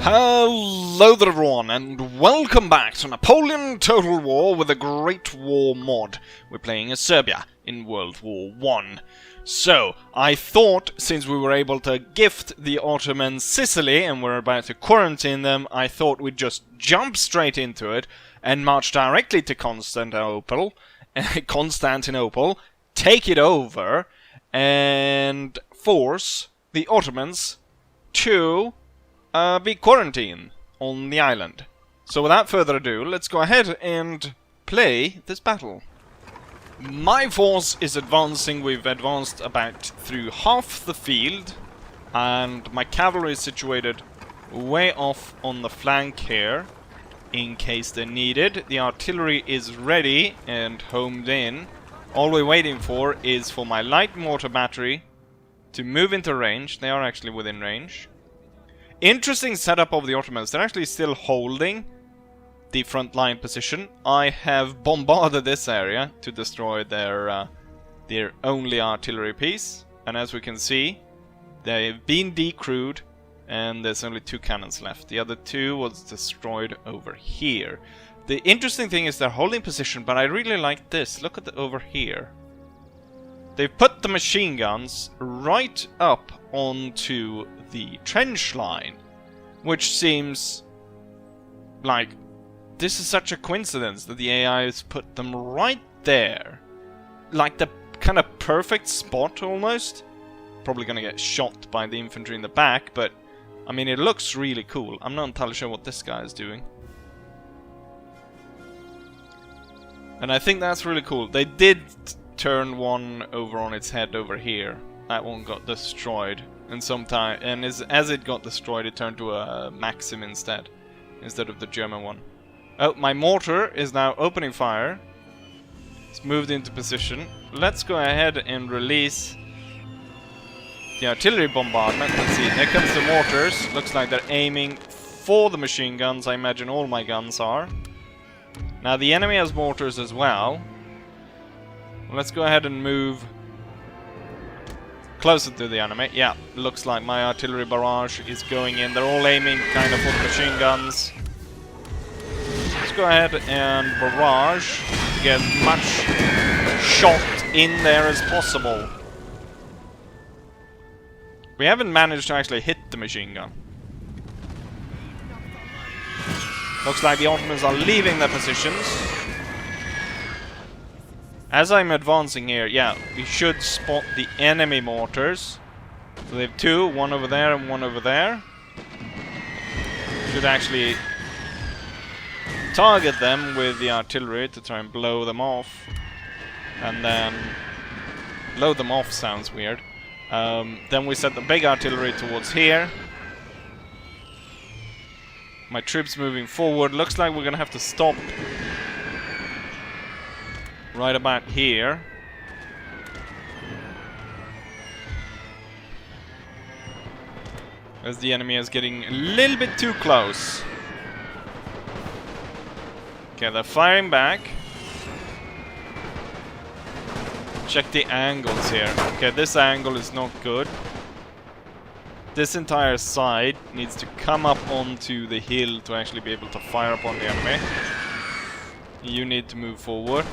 Hello there everyone, and welcome back to Napoleon Total War with the Great War mod. We're playing as Serbia in World War I. So, I thought, since we were able to gift the Ottomans Sicily and we're about to quarantine them, I thought we'd just jump straight into it and march directly to Constantinople, take it over, and force the Ottomans to be quarantined on the island. So without further ado, let's go ahead and play this battle. My force is advancing. We've advanced about through half the field, and my cavalry is situated way off on the flank here in case they're needed. The artillery is ready and homed in. All we're waiting for is for my light mortar battery to move into range. They are actually within range. Interesting setup of the Ottomans. They're actually still holding the front line position. I have bombarded this area to destroy their only artillery piece. And as we can see, they've been decrewed and there's only 2 cannons left. The other 2 was destroyed over here. The interesting thing is they're holding position, but I really like this. Look at over here. They've put the machine guns right up onto the trench line, which seems like this is such a coincidence that the AI has put them right there. Like the kind of perfect spot almost. Probably gonna get shot by the infantry in the back, but I mean it looks really cool. I'm not entirely sure what this guy is doing. And I think that's really cool. They did turn one over on its head over here. That one got destroyed. And as it got destroyed, it turned to a Maxim instead of the German one. Oh, my mortar is now opening fire. It's moved into position. Let's go ahead and release the artillery bombardment. Let's see, here comes the mortars. Looks like they're aiming for the machine guns. I imagine all my guns are. Now the enemy has mortars as well. Let's go ahead and move closer to the enemy. Yeah, looks like my artillery barrage is going in. They're all aiming kind of for the machine guns. Let's go ahead and barrage to get as much shot in there as possible. We haven't managed to actually hit the machine gun. Looks like the Ottomans are leaving their positions. As I'm advancing here, yeah, we should spot the enemy mortars. So they have 2, one over there and one over there. Should actually target them with the artillery to try and blow them off. And then blow them off sounds weird. Then we set the big artillery towards here. My troops moving forward. Looks like we're gonna have to stop right about here. As the enemy is getting a little bit too close. Okay, they're firing back. Check the angles here. Okay, this angle is not good. This entire side needs to come up onto the hill to actually be able to fire upon the enemy. You need to move forward.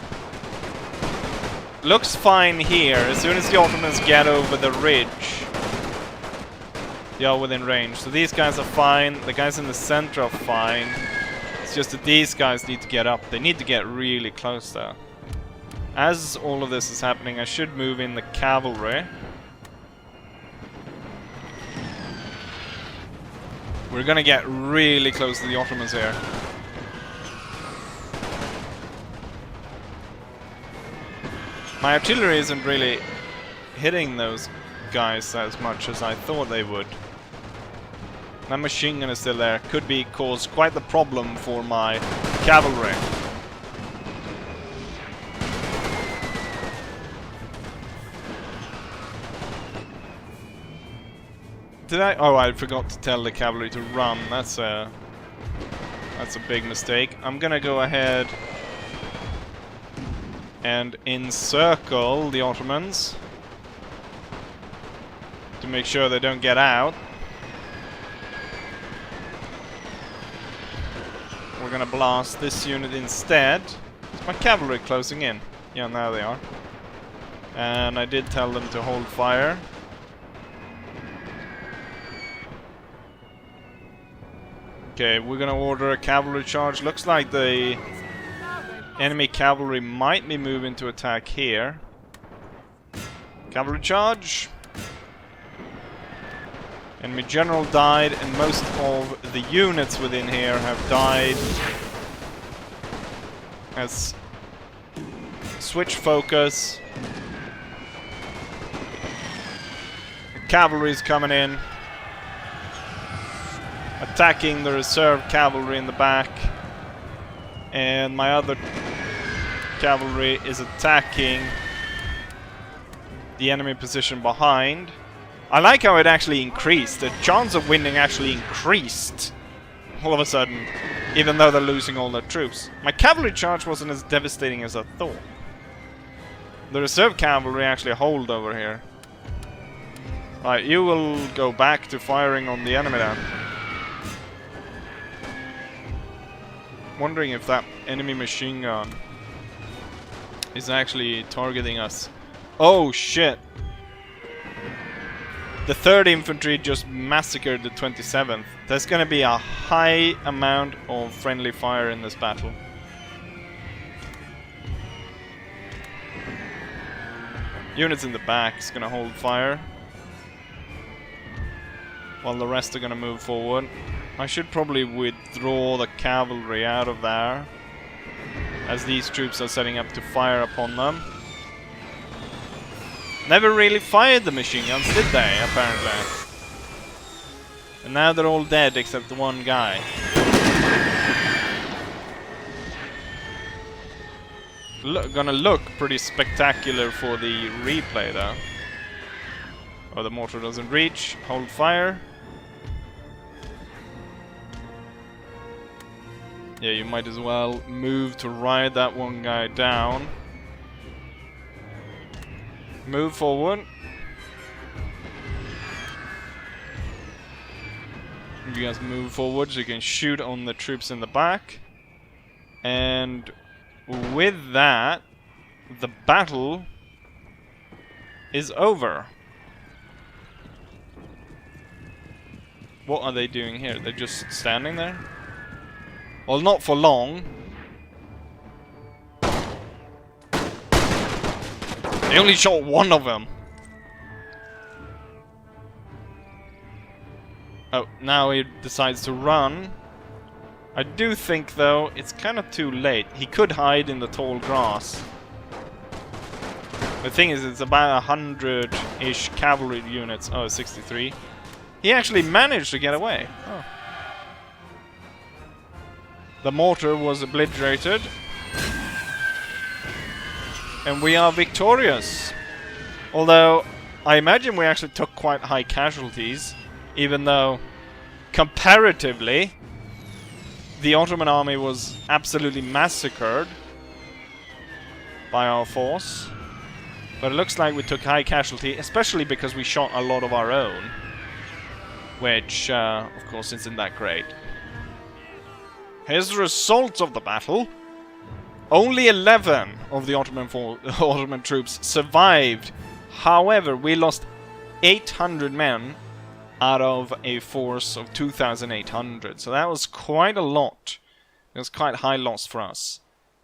Looks fine here. As soon as the Ottomans get over the ridge, they are within range. So these guys are fine. The guys in the center are fine. It's just that these guys need to get up. They need to get really close though. As all of this is happening, I should move in the cavalry. We're gonna get really close to the Ottomans here. My artillery isn't really hitting those guys as much as I thought they would. My machine gun is still there. Could be cause quite the problem for my cavalry. Did I? Oh, I forgot to tell the cavalry to run. That's a big mistake. I'm gonna go ahead and encircle the Ottomans to make sure they don't get out. gonna blast this unit instead. Is my cavalry closing in? Yeah, now they are. And I did tell them to hold fire. Okay, we're gonna order a cavalry charge. Looks like the enemy cavalry might be moving to attack here. Cavalry charge. Enemy general died, and most of the units within here have died. Let's switch focus. The cavalry's coming in, attacking the reserve cavalry in the back, and my other cavalry is attacking the enemy position behind. I like how it actually increased. The chance of winning actually increased all of a sudden, even though they're losing all their troops. My cavalry charge wasn't as devastating as I thought. The reserve cavalry actually hold over here. Right, you will go back to firing on the enemy then. Wondering if that enemy machine gun is actually targeting us. Oh shit! The 3rd Infantry just massacred the 27th. There's gonna be a high amount of friendly fire in this battle. Units in the back is gonna hold fire, while the rest are gonna move forward. I should probably withdraw the cavalry out of there, as these troops are setting up to fire upon them. Never really fired the machine guns, did they, apparently? And now they're all dead except the one guy. Gonna look pretty spectacular for the replay though. Oh, the mortar doesn't reach. Hold fire. Yeah, you might as well move to ride that one guy down. Move forward. You guys move forward so you can shoot on the troops in the back. And with that, the battle is over. What are they doing here? They're just standing there? Well, not for long. They only shot one of them. Oh, now he decides to run. I do think, though, it's kind of too late. He could hide in the tall grass. The thing is, it's about 100-ish cavalry units. Oh, 63. He actually managed to get away. Oh. The mortar was obliterated. And we are victorious. Although, I imagine we actually took quite high casualties. Even though, comparatively, the Ottoman army was absolutely massacred by our force. But it looks like we took high casualty, especially because we shot a lot of our own. Which, of course, isn't that great. Here's the results of the battle. Only 11 of the Ottoman troops survived. However, we lost 800 men out of a force of 2,800. So that was quite a lot. It was quite high loss for us.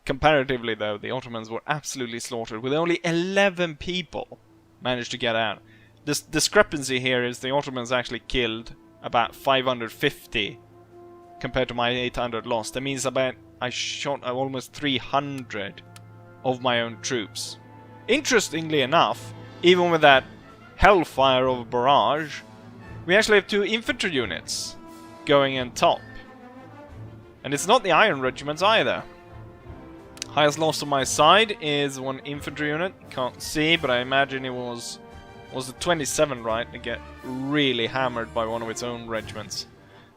Comparatively, though, the Ottomans were absolutely slaughtered, with only 11 people managed to get out. This discrepancy here is the Ottomans actually killed about 550 compared to my 800 lost. That means about I shot almost 300 of my own troops. Interestingly enough, even with that hellfire of a barrage, we actually have 2 infantry units going in top. And it's not the Iron Regiments either. Highest loss on my side is 1 infantry unit. Can't see, but I imagine it was the 27, right? To get really hammered by one of its own regiments.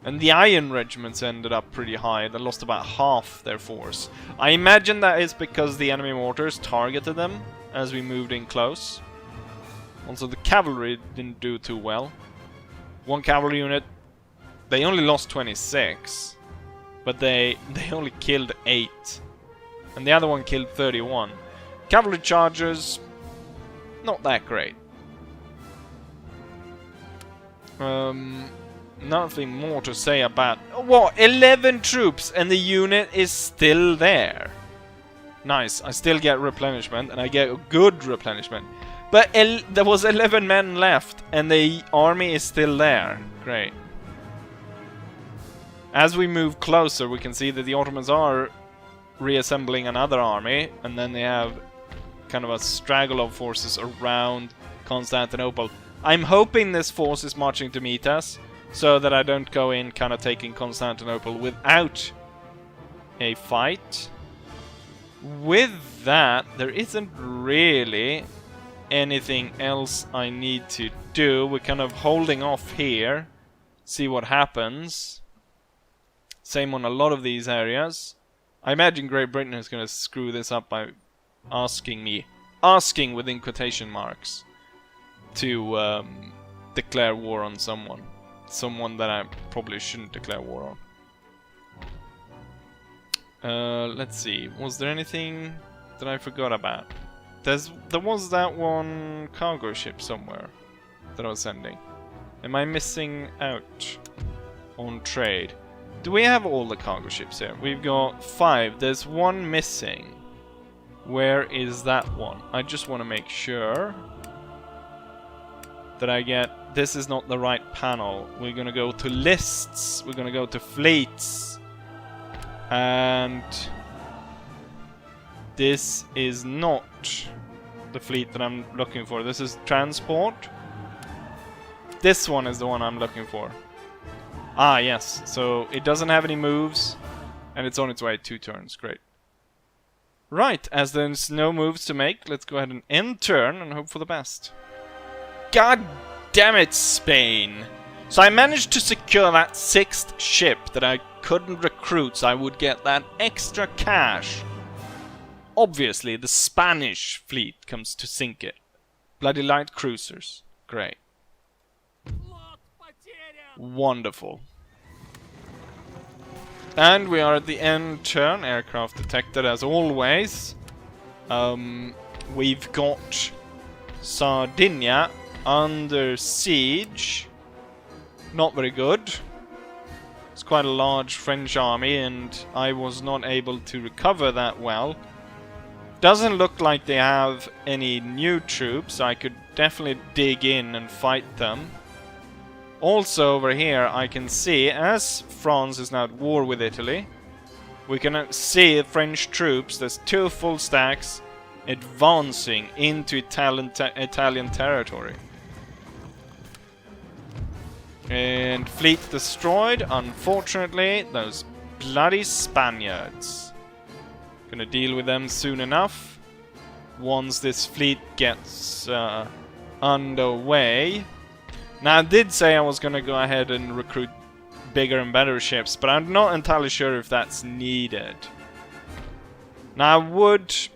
And the Iron Regiments ended up pretty high. They lost about half their force. I imagine that is because the enemy mortars targeted them as we moved in close. Also, the cavalry didn't do too well. 1 cavalry unit. They only lost 26. but they only killed 8. And the other one killed 31. Cavalry chargers, not that great. Nothing more to say about... What? 11 troops and the unit is still there. Nice. I still get replenishment and I get a good replenishment. But there was 11 men left and the army is still there. Great. As we move closer, we can see that the Ottomans are reassembling another army, and then they have kind of a straggle of forces around Constantinople. I'm hoping this force is marching to meet us, so that I don't go in kind of taking Constantinople without a fight. With that, there isn't really anything else I need to do. We're kind of holding off here, see what happens. Same on a lot of these areas. I imagine Great Britain is going to screw this up by asking within quotation marks, to declare war on someone. Someone that I probably shouldn't declare war on. Let's see. Was there anything that I forgot about? There was that one cargo ship somewhere that I was sending. Am I missing out on trade? Do we have all the cargo ships here? We've got 5. There's one missing. Where is that one? I just want to make sure that I get... This is not the right panel. We're going to go to lists. We're going to go to fleets. And this is not the fleet that I'm looking for. This is transport. This one is the one I'm looking for. Ah, yes. So it doesn't have any moves, and it's on its way 2 turns. Great. Right, as there's no moves to make, let's go ahead and end turn and hope for the best. God damn it, Spain! So I managed to secure that 6th ship that I couldn't recruit, so I would get that extra cash. Obviously, the Spanish fleet comes to sink it. Bloody light cruisers. Great. Wonderful. And we are at the end turn. Aircraft detected as always. We've got Sardinia under siege. Not very good. It's quite a large French army and I was not able to recover that well. Doesn't look like they have any new troops, so I could definitely dig in and fight them. Also over here I can see, as France is now at war with Italy, we can see French troops, there's 2 full stacks, advancing into Italian territory. And fleet destroyed, unfortunately, those bloody Spaniards. Gonna deal with them soon enough, once this fleet gets underway. Now I did say I was gonna go ahead and recruit bigger and better ships, but I'm not entirely sure if that's needed. Now would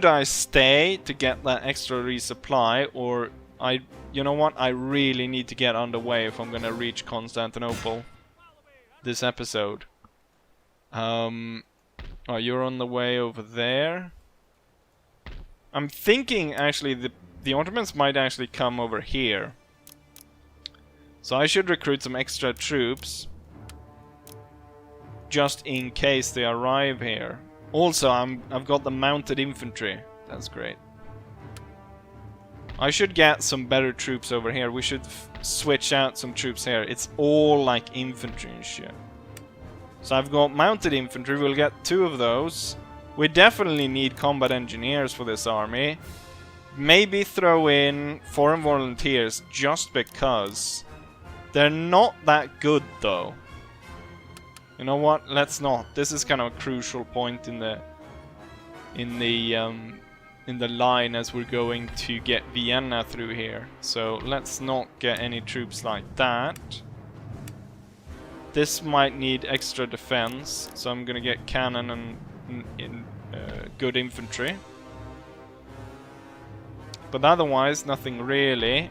I stay to get that extra resupply, or you know what, I really need to get underway if I'm gonna reach Constantinople this episode. Oh, you're on the way over there. I'm thinking actually the Ottomans might actually come over here. So I should recruit some extra troops just in case they arrive here. Also, I've got the mounted infantry. That's great. I should get some better troops over here. We should switch out some troops here. It's all like infantry and shit. So I've got mounted infantry. We'll get 2 of those. We definitely need combat engineers for this army. Maybe throw in foreign volunteers just because. They're not that good though. You know what? Let's not. This is kind of a crucial point in the line as we're going to get Vienna through here. So let's not get any troops like that. This might need extra defense, so I'm gonna get cannon and good infantry. But otherwise, nothing really.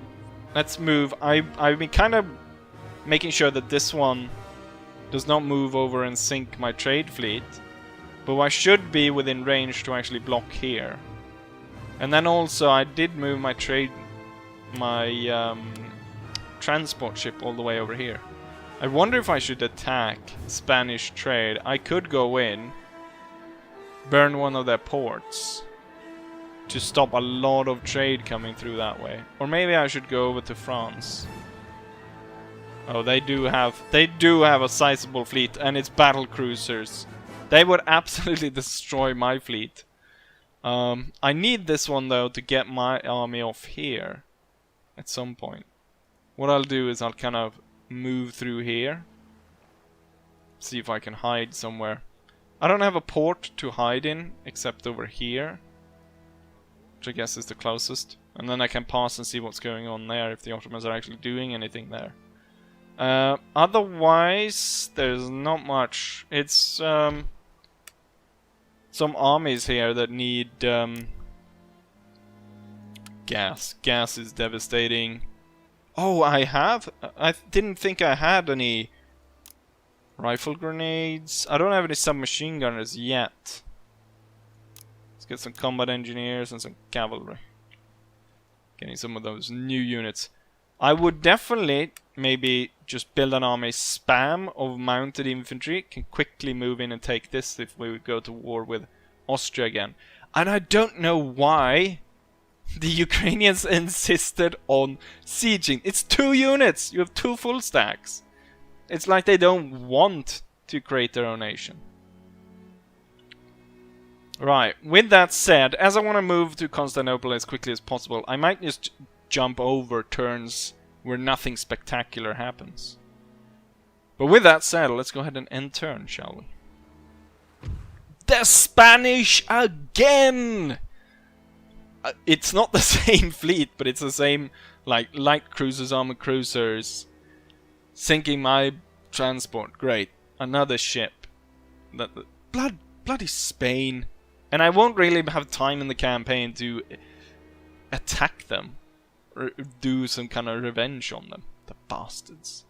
Let's move. I've been kind of making sure that this one does not move over and sink my trade fleet. But I should be within range to actually block here. And then also I did move my transport ship all the way over here. I wonder if I should attack Spanish trade. I could go in, burn one of their ports to stop a lot of trade coming through that way. Or maybe I should go over to France. Oh, they do have a sizable fleet, and it's battle cruisers. They would absolutely destroy my fleet. I need this one though to get my army off here at some point. What I'll do is I'll kind of move through here. See if I can hide somewhere. I don't have a port to hide in except over here, which I guess is the closest. And then I can pass and see what's going on there, if the Ottomans are actually doing anything there. Otherwise, there's not much. It's some armies here that need gas. Gas is devastating. Oh, I didn't think I had any rifle grenades. I don't have any submachine gunners yet. Let's get some combat engineers and some cavalry. Getting some of those new units. I would definitely maybe just build an army spam of mounted infantry. Can quickly move in and take this if we would go to war with Austria again. And I don't know why the Ukrainians insisted on sieging. It's 2 units! You have 2 full stacks. It's like they don't want to create their own nation. Right, with that said, as I want to move to Constantinople as quickly as possible, I might just jump over turns where nothing spectacular happens. But with that said, let's go ahead and end turn, shall we? The Spanish again! It's not the same fleet, but it's the same, like, light cruisers, armored cruisers. Sinking my transport. Great. Another ship. Bloody Spain. And I won't really have time in the campaign to attack them. Or do some kind of revenge on them. The bastards.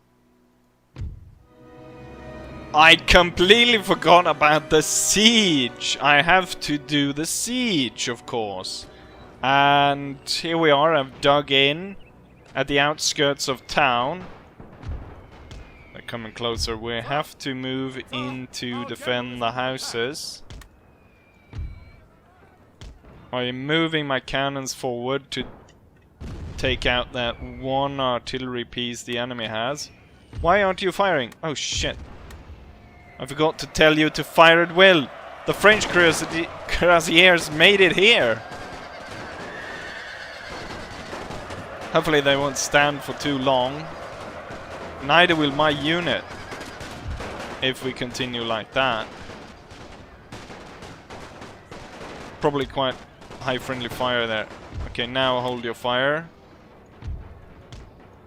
I completely forgot about the siege. I have to do the siege, of course. And here we are. I've dug in at the outskirts of town. They're coming closer. We have to move in to defend the houses. I am moving my cannons forward to take out that one artillery piece the enemy has. Why aren't you firing? Oh shit. I forgot to tell you to fire at will. The French cuirassiers made it here. Hopefully they won't stand for too long. Neither will my unit, if we continue like that. Probably quite high friendly fire there. Okay, now hold your fire.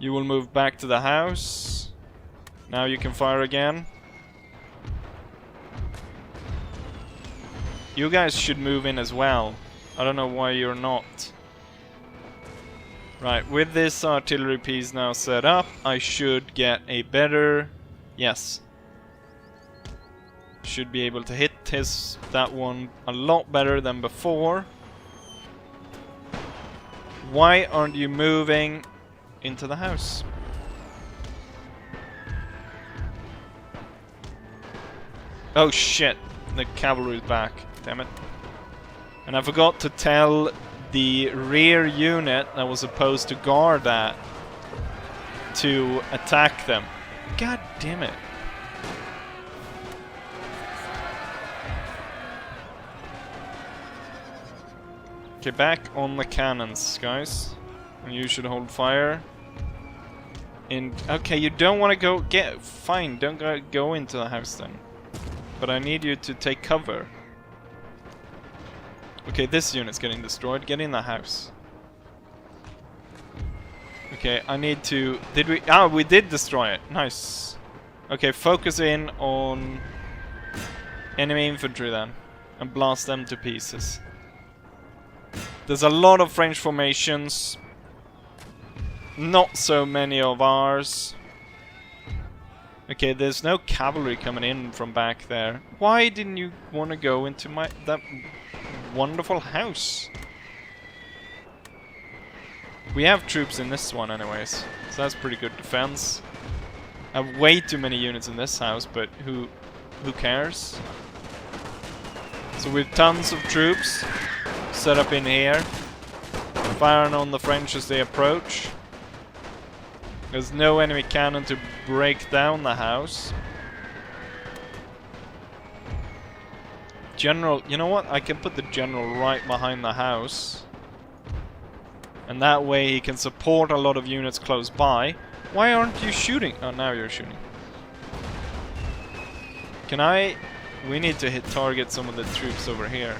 You will move back to the house. Now you can fire again. You guys should move in as well. I don't know why you're not. Right, with this artillery piece now set up, I should get a better... Yes. Should be able to hit that one a lot better than before. Why aren't you moving into the house? Oh shit, the cavalry is back. Damn it. And I forgot to tell the rear unit that was supposed to guard that to attack them. God damn it. Okay, back on the cannons, guys. And you should hold fire. And okay, you don't want to go. Fine, don't go into the house then. But I need you to take cover. Okay, this unit's getting destroyed. Get in the house. Okay, I need to... Did we... Ah, we did destroy it. Nice. Okay, focus in on enemy infantry then. And blast them to pieces. There's a lot of French formations. Not so many of ours. Okay, there's no cavalry coming in from back there. Why didn't you want to go into that wonderful house? We have troops in this one anyways, so that's pretty good defense. I have way too many units in this house, but who cares? So we have tons of troops set up in here, firing on the French as they approach. There's no enemy cannon to break down the house. General, you know what? I can put the general right behind the house. And that way he can support a lot of units close by. Why aren't you shooting? Oh, now you're shooting. Can I... We need to target some of the troops over here.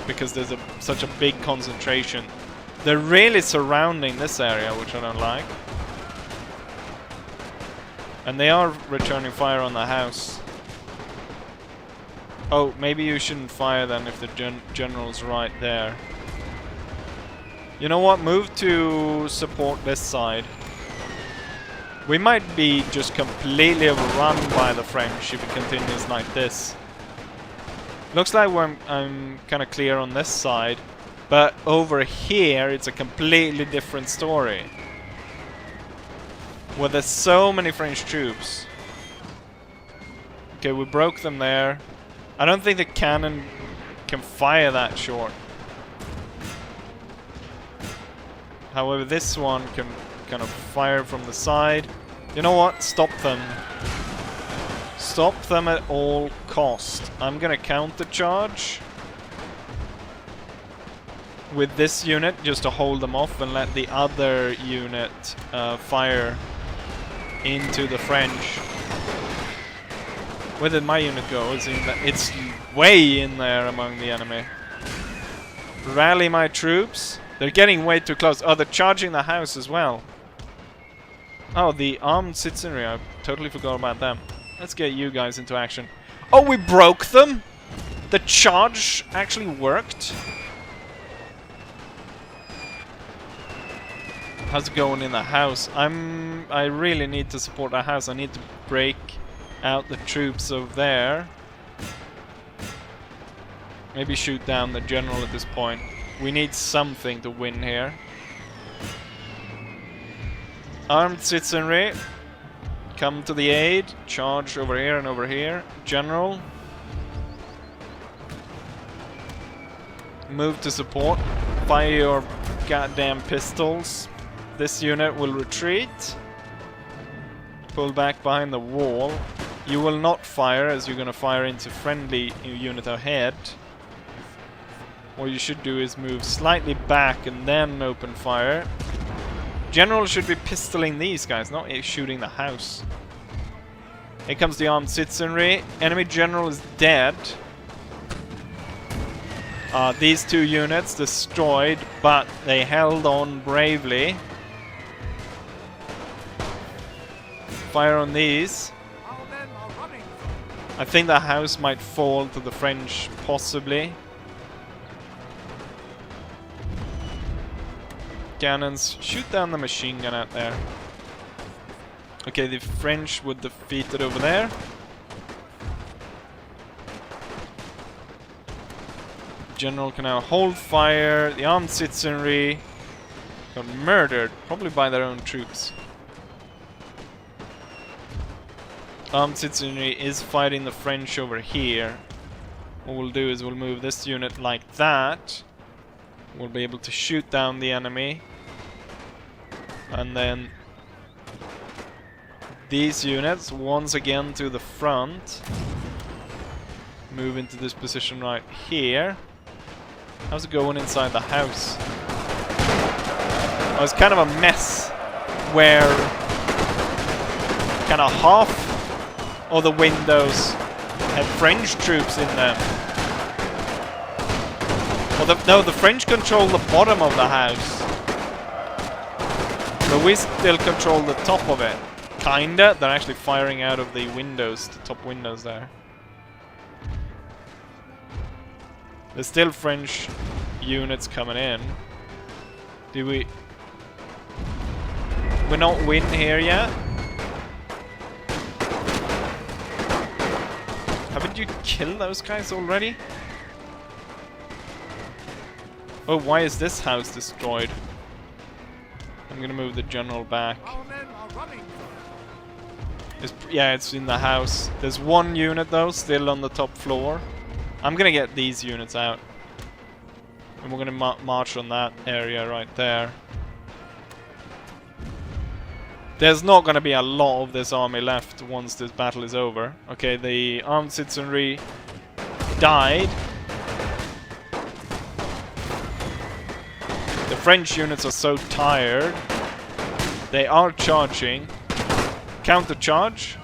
Because there's such a big concentration. They're really surrounding this area, which I don't like. And they are returning fire on the house. Oh, maybe you shouldn't fire then if the general's right there. You know what? Move to support this side. We might be just completely overrun by the French if it continues like this. Looks like I'm kind of clear on this side. But over here, it's a completely different story. Where there's so many French troops. Okay, we broke them there. I don't think the cannon can fire that short. However, this one can kind of fire from the side. You know what? Stop them. Stop them at all cost. I'm gonna counter-charge with this unit just to hold them off and let the other unit fire into the French. Where did my unit go? It's way in there among the enemy. Rally my troops. They're getting way too close. Oh, they're charging the house as well. Oh, the armed citizenry. I totally forgot about them. Let's get you guys into action. Oh, we broke them! The charge actually worked. How's it going in the house? I really need to support the house. I need to break out the troops over there. Maybe shoot down the general at this point. We need something to win here. Armed citizenry, come to the aid. Charge over here and over here. General, move to support. Fire your goddamn pistols. This unit will retreat. Pull back behind the wall. You will not fire, as you're gonna fire into friendly unit ahead. What you should do is move slightly back and then open fire. General should be pistoling these guys, not shooting the house. Here comes the armed citizenry. Enemy general is dead. These two units destroyed, but they held on bravely. Fire on these. I think the house might fall to the French, possibly. Cannons, shoot down the machine gun out there. Okay, the French were defeated over there. General can now hold fire. The armed citizenry got murdered, probably by their own troops. Armed citizenry is fighting the French over here. What we'll do is we'll move this unit like that. We'll be able to shoot down the enemy. And then these units once again to the front. Move into this position right here. How's it going inside the house? Oh, it's kind of a mess where kind of half of the windows have French troops in them. Well, no, the French control the bottom of the house. But we still control the top of it. Kinda. They're actually firing out of the windows, the top windows there. There's still French units coming in. Do we... We're not win here yet. Haven't you killed those guys already? Oh, why is this house destroyed? I'm gonna move the general back. Yeah, it's in the house. There's one unit though, still on the top floor. I'm gonna get these units out. And we're gonna march on that area right there. There's not gonna be a lot of this army left once this battle is over. Okay, the armed citizenry died. The French units are so tired. They are charging. Counter-charge.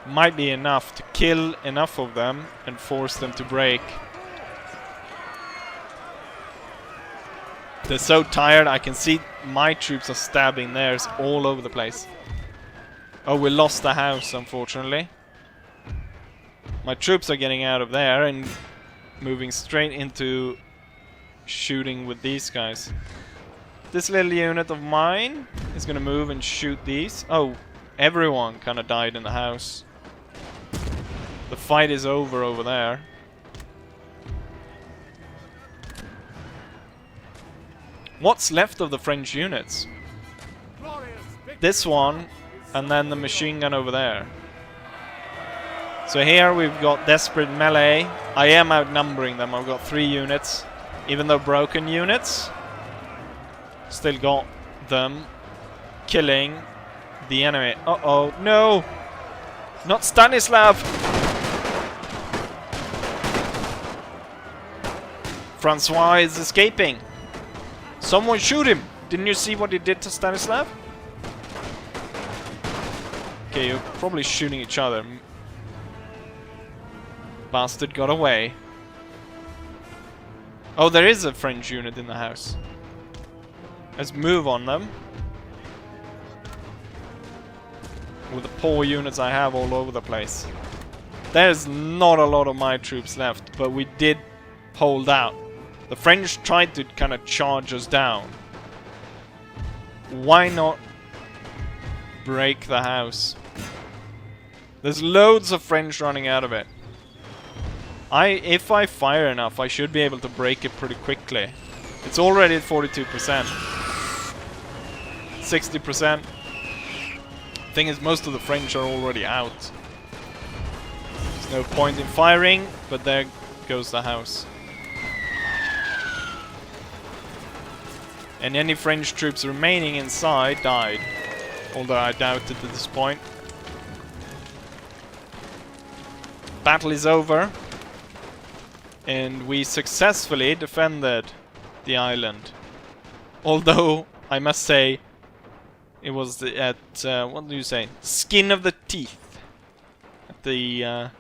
Might be enough to kill enough of them and force them to break. They're so tired, I can see my troops are stabbing theirs all over the place. Oh, we lost the house, unfortunately. My troops are getting out of there and moving straight into shooting with these guys. This little unit of mine is gonna move and shoot these. Oh, everyone kind of died in the house. The fight is over there. What's left of the French units? This one, and then the machine gun over there. So here we've got desperate melee. I am outnumbering them. I've got 3 units. Even though broken units, still got them killing the enemy. Uh-oh, no! Not Stanislav! Francois is escaping. Someone shoot him! Didn't you see what he did to Stanislav? Okay, you're probably shooting each other. Bastard got away. Oh, there is a French unit in the house. Let's move on them. With the poor units I have all over the place. There's not a lot of my troops left, but we did hold out. The French tried to kind of charge us down. Why not break the house? There's loads of French running out of it. If I fire enough, I should be able to break it pretty quickly. It's already at 42%. 60%. Thing is, most of the French are already out. There's no point in firing, but there goes the house. And any French troops remaining inside died. Although I doubt it at this point. Battle is over. And we successfully defended the island. Although, I must say, it was at, what do you say? Skin of the teeth. At the,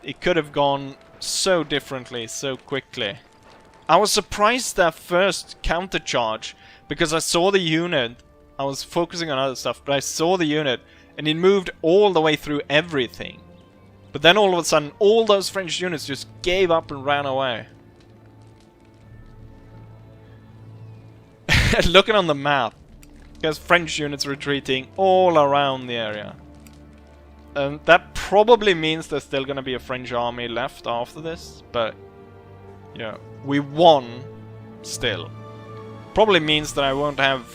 it could have gone so differently, so quickly. I was surprised that first counter-charge, because I saw the unit. I was focusing on other stuff, but I saw the unit, and it moved all the way through everything. But then all of a sudden, all those French units just gave up and ran away. Looking on the map, there's French units retreating all around the area. And that probably means there's still going to be a French army left after this, but yeah, we won still. Probably means that I won't have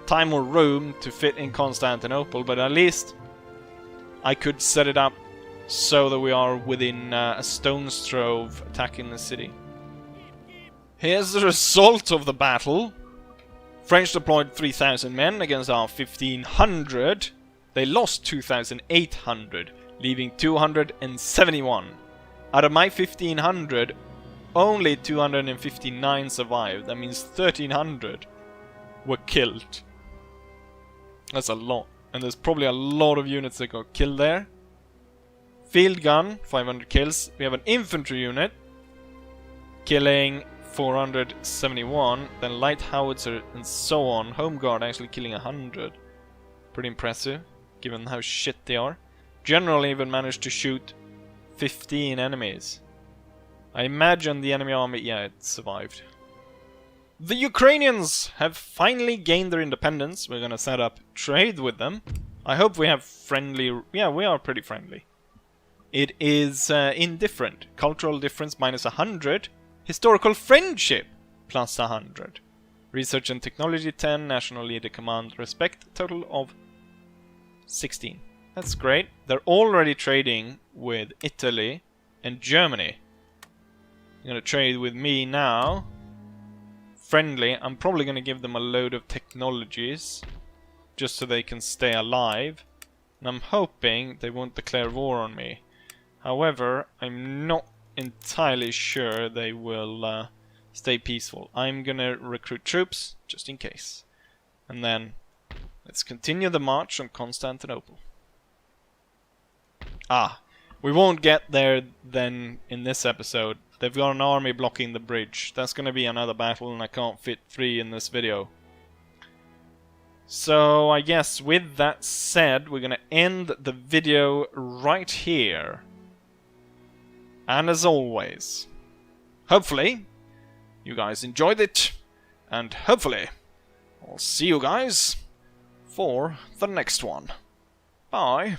time or room to fit in Constantinople, but at least I could set it up so that we are within a stone's throw of attacking the city. Here's the result of the battle. French deployed 3,000 men against our 1,500. They lost 2,800, leaving 271. Out of my 1,500, only 259 survived. That means 1,300 were killed. That's a lot. And there's probably a lot of units that got killed there. Field gun, 500 kills. We have an infantry unit killing 471. Then light howitzer and so on. Home guard actually killing 100. Pretty impressive, given how shit they are. General even managed to shoot 15 enemies. I imagine the enemy army, yeah, it survived. The Ukrainians have finally gained their independence. We're gonna set up trade with them. I hope we have friendly... Yeah, we are pretty friendly. It is indifferent. Cultural difference minus 100. Historical friendship plus 100. Research and technology 10. National leader command respect. Total of 16. That's great. They're already trading with Italy and Germany. They're gonna trade with me now. Friendly. I'm probably gonna give them a load of technologies just so they can stay alive. And I'm hoping they won't declare war on me. However, I'm not entirely sure they will stay peaceful. I'm gonna recruit troops just in case. And then let's continue the march on Constantinople. Ah, we won't get there then in this episode. They've got an army blocking the bridge. That's gonna be another battle and I can't fit 3 in this video. So I guess with that said, we're gonna end the video right here. And as always, hopefully you guys enjoyed it, and hopefully I'll see you guys for the next one. Bye.